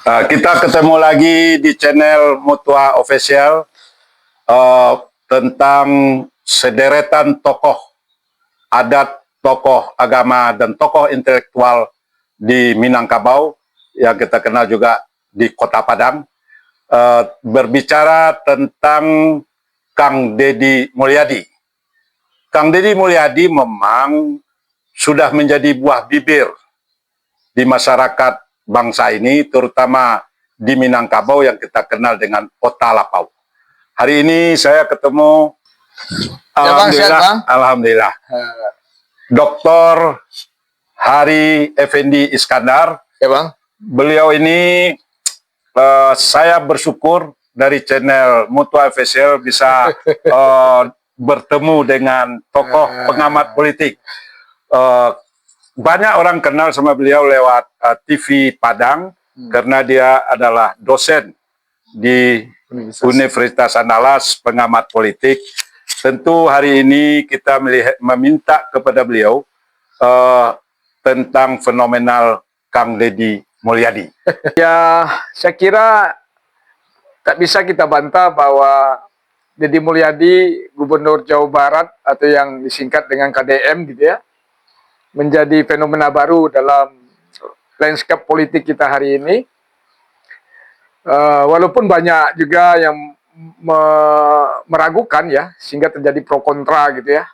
Kita ketemu lagi di channel Mutua Official tentang sederetan tokoh adat, tokoh agama, dan tokoh intelektual di Minangkabau yang kita kenal juga di Kota Padang. Berbicara tentang Kang Deddy Mulyadi. Kang Deddy Mulyadi memang sudah menjadi buah bibir di masyarakat bangsa ini, terutama di Minangkabau yang kita kenal dengan Otalapau. Hari ini saya ketemu, Alhamdulillah, Dr. Hari Effendi Iskandar. Ya Bang. Beliau ini saya bersyukur dari channel Mutua Official bisa bertemu dengan tokoh pengamat politik. Banyak orang kenal sama beliau lewat TV Padang karena dia adalah dosen di Universitas Andalas, pengamat politik. Tentu hari ini kita meminta kepada beliau tentang fenomenal Kang Deddy Mulyadi. Ya, saya kira tak bisa kita bantah bahwa Deddy Mulyadi, Gubernur Jawa Barat atau yang disingkat dengan KDM gitu ya, menjadi fenomena baru dalam landscape politik kita hari ini. Walaupun banyak juga yang meragukan ya, sehingga terjadi pro kontra gitu ya.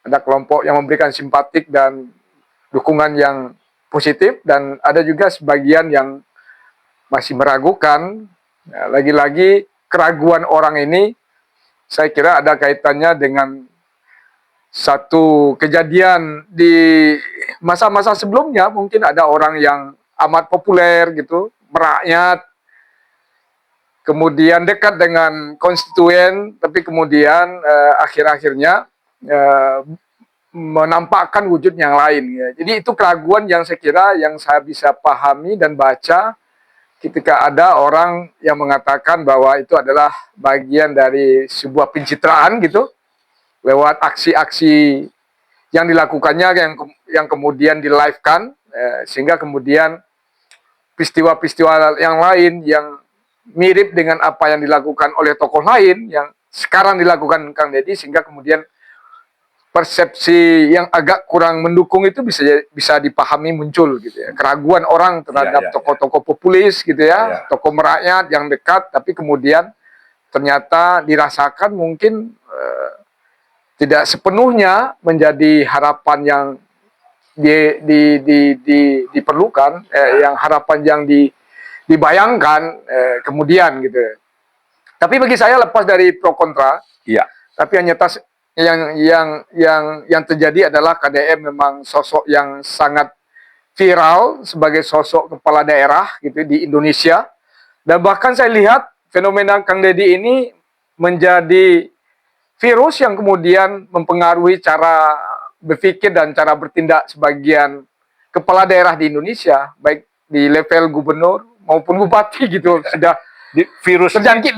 Ada kelompok yang memberikan simpatik dan dukungan yang positif, dan ada juga sebagian yang masih meragukan. Lagi-lagi keraguan orang ini saya kira ada kaitannya dengan satu kejadian di masa-masa sebelumnya. Mungkin ada orang yang amat populer gitu, merakyat, kemudian dekat dengan konstituen, tapi kemudian akhir-akhirnya menampakkan wujud yang lain. Ya. Jadi itu keraguan yang saya kira yang saya bisa pahami dan baca ketika ada orang yang mengatakan bahwa itu adalah bagian dari sebuah pencitraan gitu, lewat aksi-aksi yang dilakukannya yang kemudian di-live-kan, sehingga kemudian peristiwa-peristiwa yang lain yang mirip dengan apa yang dilakukan oleh tokoh lain yang sekarang dilakukan Kang Deddy, sehingga kemudian persepsi yang agak kurang mendukung itu bisa dipahami muncul gitu ya. Keraguan orang terhadap tokoh-tokoh populis gitu ya, tokoh merakyat yang dekat, tapi kemudian ternyata dirasakan mungkin tidak sepenuhnya menjadi harapan yang diperlukan, yang harapan yang dibayangkan kemudian gitu. Tapi bagi saya lepas dari pro kontra, tapi hanya yang terjadi adalah KDM memang sosok yang sangat viral sebagai sosok kepala daerah gitu di Indonesia, dan bahkan saya lihat fenomena Kang Deddy ini menjadi virus yang kemudian mempengaruhi cara berpikir dan cara bertindak sebagian kepala daerah di Indonesia, baik di level gubernur maupun bupati gitu. Sudah virus terjangkit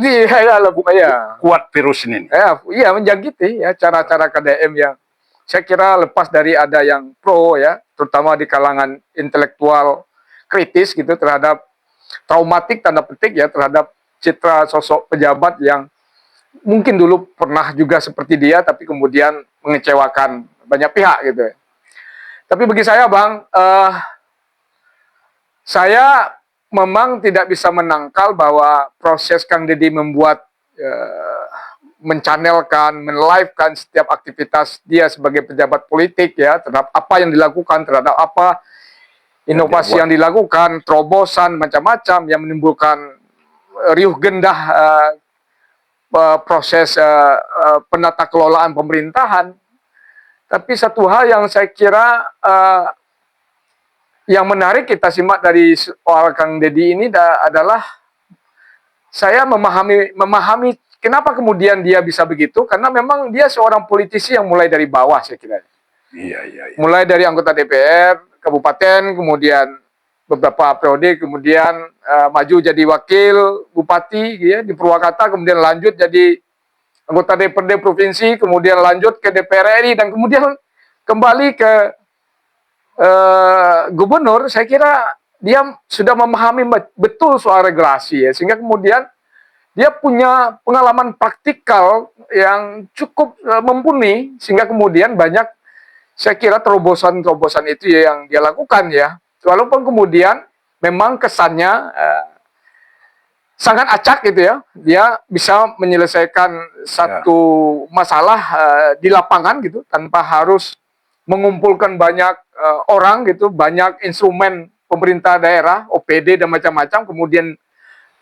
kuat virus ini. Iya, menjangkiti ya cara-cara KDM yang saya kira lepas dari ada yang pro ya, terutama di kalangan intelektual kritis gitu terhadap traumatik tanda petik ya terhadap citra sosok pejabat yang mungkin dulu pernah juga seperti dia, tapi kemudian mengecewakan banyak pihak gitu. Tapi bagi saya Bang, saya memang tidak bisa menangkal bahwa proses Kang Deddy membuat, menchannelkan, men-live-kan setiap aktivitas dia sebagai pejabat politik ya, terhadap apa yang dilakukan, terhadap apa inovasi yang dilakukan, terobosan macam-macam yang menimbulkan riuh gendah proses penata kelolaan pemerintahan. Tapi satu hal yang saya kira yang menarik kita simak dari soal Kang Deddy ini adalah saya memahami kenapa kemudian dia bisa begitu, karena memang dia seorang politisi yang mulai dari bawah saya kira. Mulai dari anggota DPR, kabupaten, kemudian beberapa periode, kemudian maju jadi wakil bupati ya, di Purwakarta, kemudian lanjut jadi anggota DPRD provinsi, kemudian lanjut ke DPR RI, dan kemudian kembali ke gubernur. Saya kira dia sudah memahami betul soal regulasi ya, sehingga kemudian dia punya pengalaman praktikal yang cukup mumpuni, sehingga kemudian banyak saya kira terobosan-terobosan itu ya yang dia lakukan ya. Walaupun kemudian memang kesannya sangat acak gitu ya, dia bisa menyelesaikan satu masalah di lapangan gitu tanpa harus mengumpulkan banyak orang gitu, banyak instrumen pemerintah daerah, OPD dan macam-macam, kemudian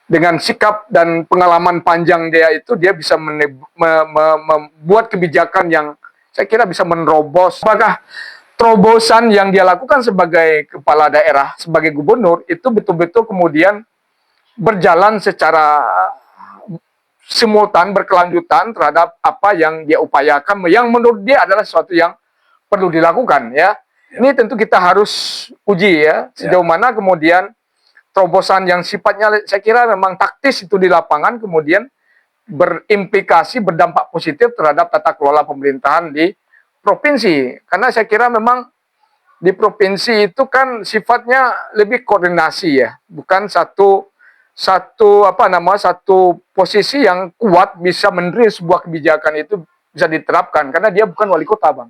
dengan sikap dan pengalaman panjang dia itu dia bisa membuat kebijakan yang saya kira bisa menerobos. Apakah terobosan yang dia lakukan sebagai kepala daerah, sebagai gubernur itu betul-betul kemudian berjalan secara simultan, berkelanjutan terhadap apa yang dia upayakan, yang menurut dia adalah sesuatu yang perlu dilakukan ya. Ini tentu kita harus uji ya, sejauh mana kemudian terobosan yang sifatnya saya kira memang taktis itu di lapangan kemudian berimplikasi, berdampak positif terhadap tata kelola pemerintahan di provinsi. Karena saya kira memang di provinsi itu kan sifatnya lebih koordinasi ya, bukan satu posisi yang kuat bisa menerima sebuah kebijakan itu bisa diterapkan, karena dia bukan wali kota, Bang.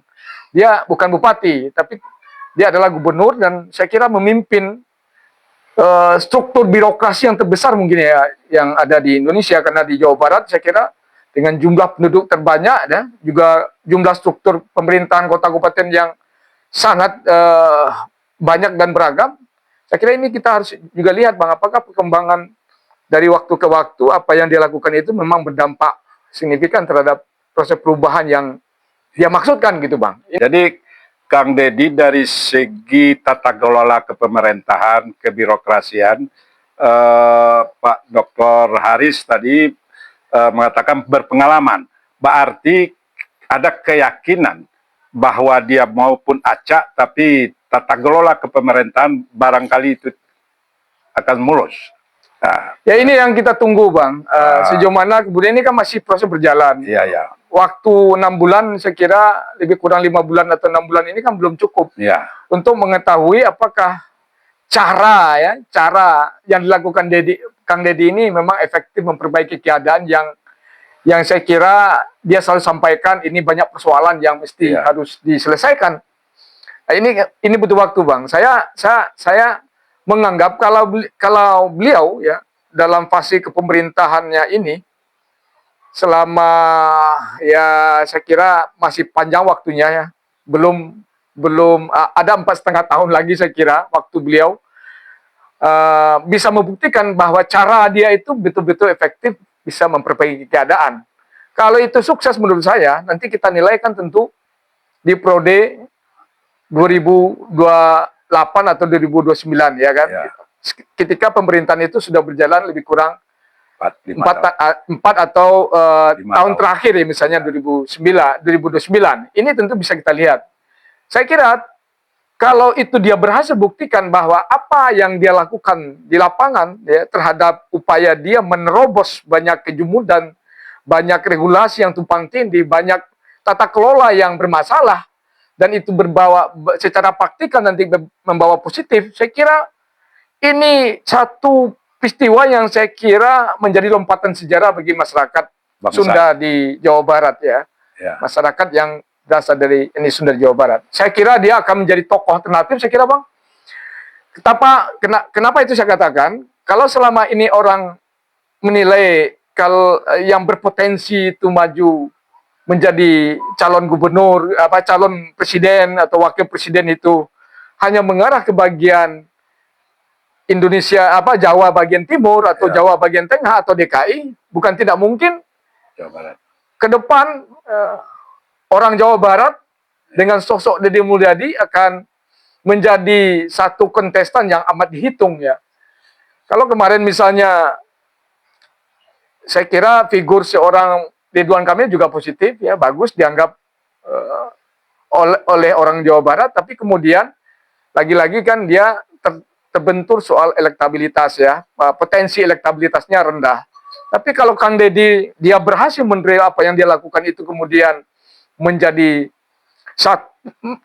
Dia bukan bupati, tapi dia adalah gubernur dan saya kira memimpin struktur birokrasi yang terbesar mungkin ya yang ada di Indonesia, karena di Jawa Barat saya kira dengan jumlah penduduk terbanyak ya, juga jumlah struktur pemerintahan kota kabupaten yang sangat banyak dan beragam. Saya kira ini kita harus juga lihat, Bang, apakah perkembangan dari waktu ke waktu apa yang dia lakukan itu memang berdampak signifikan terhadap proses perubahan yang dia maksudkan gitu, Bang. Jadi Kang Deddy dari segi tata kelola kepemerintahan, kebirokrasian, Pak Dr. Haris tadi mengatakan berpengalaman. Berarti ada keyakinan bahwa dia maupun acak, tapi tata kelola kepemerintahan barangkali itu akan mulus. Nah, ya ini yang kita tunggu, Bang. Sejauh mana kemudian ini kan masih proses berjalan. iya, ya. Waktu 6 bulan saya kira lebih kurang 5 bulan atau 6 bulan ini kan belum cukup untuk mengetahui apakah cara yang dilakukan Kang Deddy ini memang efektif memperbaiki keadaan yang saya kira dia selalu sampaikan ini banyak persoalan yang mesti harus diselesaikan. Nah, ini butuh waktu, Bang. Saya menganggap kalau beliau ya dalam fase kepemerintahannya ini selama ya saya kira masih panjang waktunya ya, belum ada 4,5 tahun lagi saya kira waktu beliau bisa membuktikan bahwa cara dia itu betul-betul efektif bisa memperbaiki keadaan. Kalau itu sukses menurut saya, nanti kita nilai kan tentu di periode 2028 atau 2029 ya kan. Ketika pemerintahan itu sudah berjalan lebih kurang 4 atau tahun terakhir ya, misalnya 2029. Ini tentu bisa kita lihat. Saya kira kalau itu dia berhasil buktikan bahwa apa yang dia lakukan di lapangan ya, terhadap upaya dia menerobos banyak kejumudan, banyak regulasi yang tumpang tindih, banyak tata kelola yang bermasalah, dan itu secara praktikal nanti membawa positif, saya kira ini satu peristiwa yang saya kira menjadi lompatan sejarah bagi masyarakat Sunda di Jawa Barat ya. Masyarakat yang berasal dari Sunda di Jawa Barat. Saya kira dia akan menjadi tokoh alternatif, saya kira, Bang. Kenapa itu saya katakan? Kalau selama ini orang menilai kalau yang berpotensi itu maju menjadi calon gubernur, calon presiden atau wakil presiden itu hanya mengarah ke bagian Indonesia, Jawa bagian timur atau Jawa bagian tengah atau DKI, bukan tidak mungkin Jawa Barat ke depan orang Jawa Barat dengan sosok Deddy Mulyadi akan menjadi satu kontestan yang amat dihitung ya. Kalau kemarin misalnya saya kira figur seorang Ridwan Kamil juga positif ya, bagus dianggap oleh orang Jawa Barat, tapi kemudian lagi-lagi kan dia terbentur soal elektabilitas ya, potensi elektabilitasnya rendah. Tapi kalau Kang Deddy dia berhasil menerima apa yang dia lakukan itu kemudian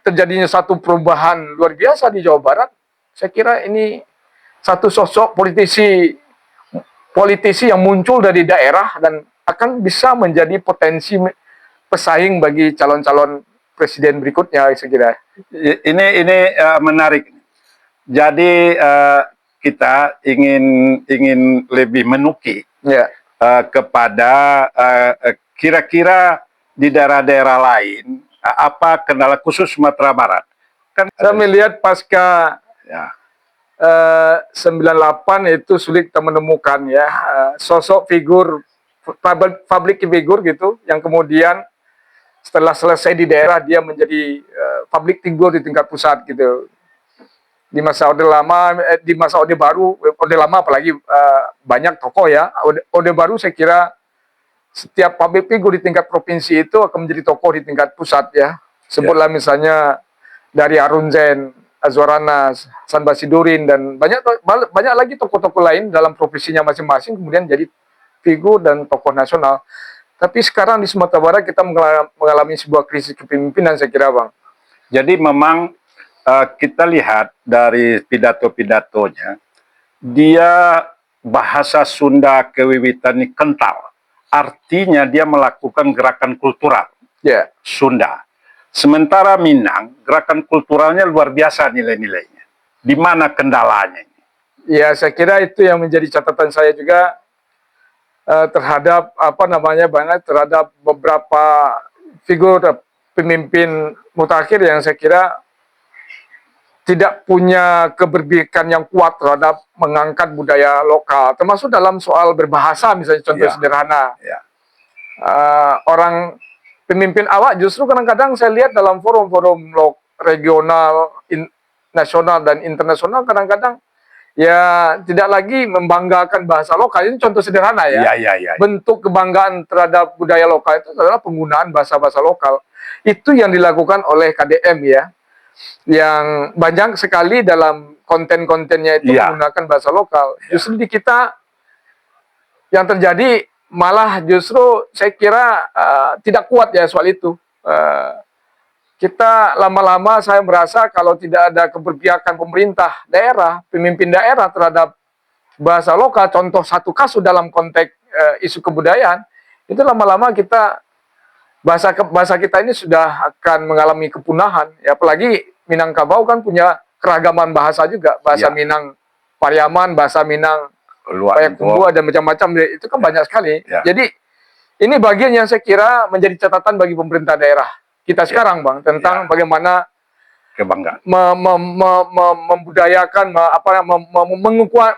terjadinya satu perubahan luar biasa di Jawa Barat, saya kira ini satu sosok politisi yang muncul dari daerah dan akan bisa menjadi potensi pesaing bagi calon-calon presiden berikutnya, saya kira. Ini menarik. Jadi kita ingin lebih menuki Ya. kepada kira-kira di daerah-daerah lain apa kendala khusus Sumatera Barat. Kan Saya melihat pasca ya, 98 itu sulit kita menemukan ya sosok figur public figure gitu yang kemudian setelah selesai di daerah dia menjadi public figure di tingkat pusat gitu. Di masa Orde Lama, di masa Orde Baru, Orde Lama apalagi banyak tokoh ya. Orde Baru saya kira setiap public figure di tingkat provinsi itu akan menjadi tokoh di tingkat pusat ya. Sebutlah misalnya dari Arun Zain, Azwarana, Hasan Basidurin dan banyak lagi tokoh-tokoh lain dalam profesinya masing-masing kemudian jadi figur dan tokoh nasional. Tapi sekarang di Sumatera Barat kita mengalami sebuah krisis kepemimpinan saya kira, Bang. jadi memang kita lihat dari pidato-pidatonya, dia bahasa Sunda kewiwitan ini kental. Artinya dia melakukan gerakan kultural Ya. Sunda. Sementara Minang, gerakan kulturalnya luar biasa nilai-nilainya. Di mana kendalanya? Ya, saya kira itu yang menjadi catatan saya juga terhadap terhadap beberapa figur pemimpin mutakhir yang saya kira tidak punya keberpihakan yang kuat terhadap mengangkat budaya lokal, termasuk dalam soal berbahasa misalnya contoh sederhana. Ya. Orang pemimpin awak justru kadang-kadang saya lihat dalam forum-forum regional, nasional dan internasional kadang-kadang ya tidak lagi membanggakan bahasa lokal. Ini contoh sederhana ya. Ya. Bentuk kebanggaan terhadap budaya lokal itu adalah penggunaan bahasa-bahasa lokal. Itu yang dilakukan oleh KDM ya. Yang banyak sekali dalam konten-kontennya itu menggunakan bahasa lokal. Justru di kita yang terjadi malah justru saya kira tidak kuat ya soal itu. Kita lama-lama saya merasa kalau tidak ada keberpihakan pemerintah daerah, pemimpin daerah terhadap bahasa lokal, contoh satu kasus dalam konteks isu kebudayaan, itu lama-lama kita bahasa kita ini sudah akan mengalami kepunahan. Ya, apalagi Minangkabau kan punya keragaman bahasa juga, bahasa Minang Pariaman, bahasa Minang Payakumbuh dan macam-macam itu kan banyak sekali. Jadi ini bagian yang saya kira menjadi catatan bagi pemerintah daerah kita sekarang, Bang, tentang bagaimana kebanggaan membudayakan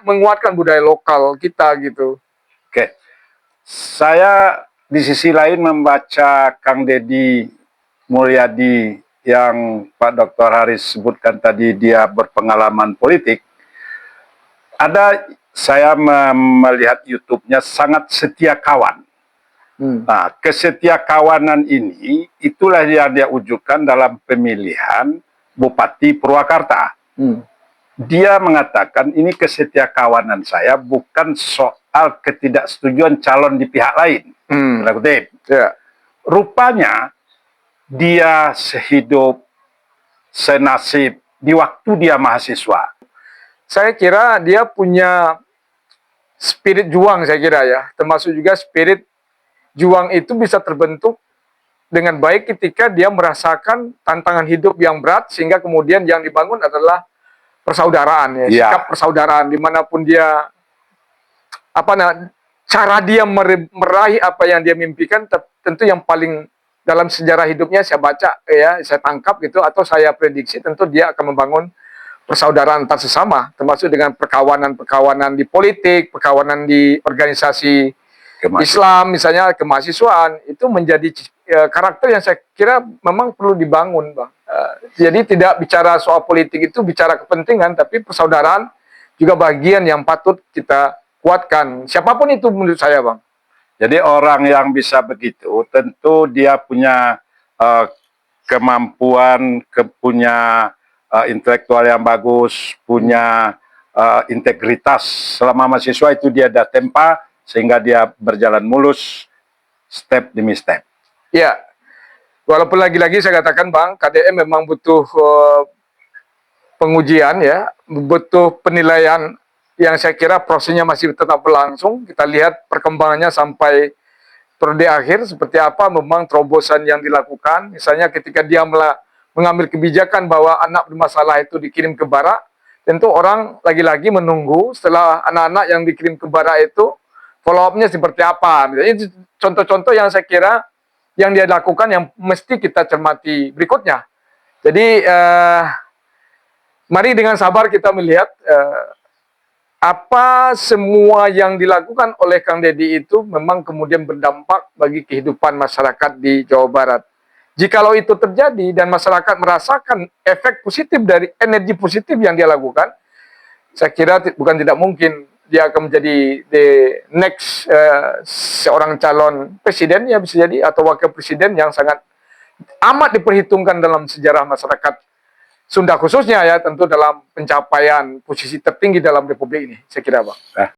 menguatkan budaya lokal kita gitu. Oke. Saya di sisi lain membaca Kang Deddy Mulyadi yang Pak Dr. Haris sebutkan tadi, dia berpengalaman politik. Saya melihat YouTube-nya sangat setia kawan. Nah, kesetiakawanan ini itulah yang dia wujudkan dalam pemilihan Bupati Purwakarta. Dia mengatakan ini kesetiakawanan saya bukan soal ketidaksetujuan calon di pihak lain. Rupanya dia sehidup senasib di waktu dia mahasiswa. Saya kira dia punya spirit juang, saya kira ya, termasuk juga spirit juang itu bisa terbentuk dengan baik ketika dia merasakan tantangan hidup yang berat, sehingga kemudian yang dibangun adalah persaudaraan, ya, sikap persaudaraan dimanapun dia, cara dia meraih apa yang dia mimpikan, tentu yang paling dalam sejarah hidupnya saya baca, ya, saya tangkap gitu, atau saya prediksi, tentu dia akan membangun persaudaraan antar sesama, termasuk dengan perkawanan di politik, perkawanan di organisasi Islam, misalnya kemahasiswaan, itu menjadi karakter yang saya kira memang perlu dibangun, Bang. Jadi tidak bicara soal politik itu bicara kepentingan, tapi persaudaraan juga bagian yang patut kita kuatkan. Siapapun itu menurut saya, Bang. Jadi orang yang bisa begitu, tentu dia punya kemampuan, punya intelektual yang bagus, punya integritas. Selama mahasiswa itu dia ada tempa, sehingga dia berjalan mulus step demi step. Ya, walaupun lagi-lagi saya katakan, Bang, KDM memang butuh pengujian, ya, butuh penilaian yang saya kira prosesnya masih tetap berlangsung. Kita lihat perkembangannya sampai periode akhir seperti apa memang terobosan yang dilakukan. Misalnya ketika dia mengambil kebijakan bahwa anak bermasalah itu dikirim ke Barak, tentu orang lagi-lagi menunggu setelah anak-anak yang dikirim ke Barak itu follow up-nya seperti apa. Ini contoh-contoh yang saya kira yang dia lakukan yang mesti kita cermati berikutnya. Jadi mari dengan sabar kita melihat apa semua yang dilakukan oleh Kang Deddy itu memang kemudian berdampak bagi kehidupan masyarakat di Jawa Barat. Jikalau itu terjadi dan masyarakat merasakan efek positif dari energi positif yang dia lakukan, saya kira bukan tidak mungkin dia akan menjadi the next seorang calon presiden ya bisa jadi atau wakil presiden yang sangat amat diperhitungkan dalam sejarah masyarakat Sunda khususnya ya tentu dalam pencapaian posisi tertinggi dalam Republik ini saya kira Bang.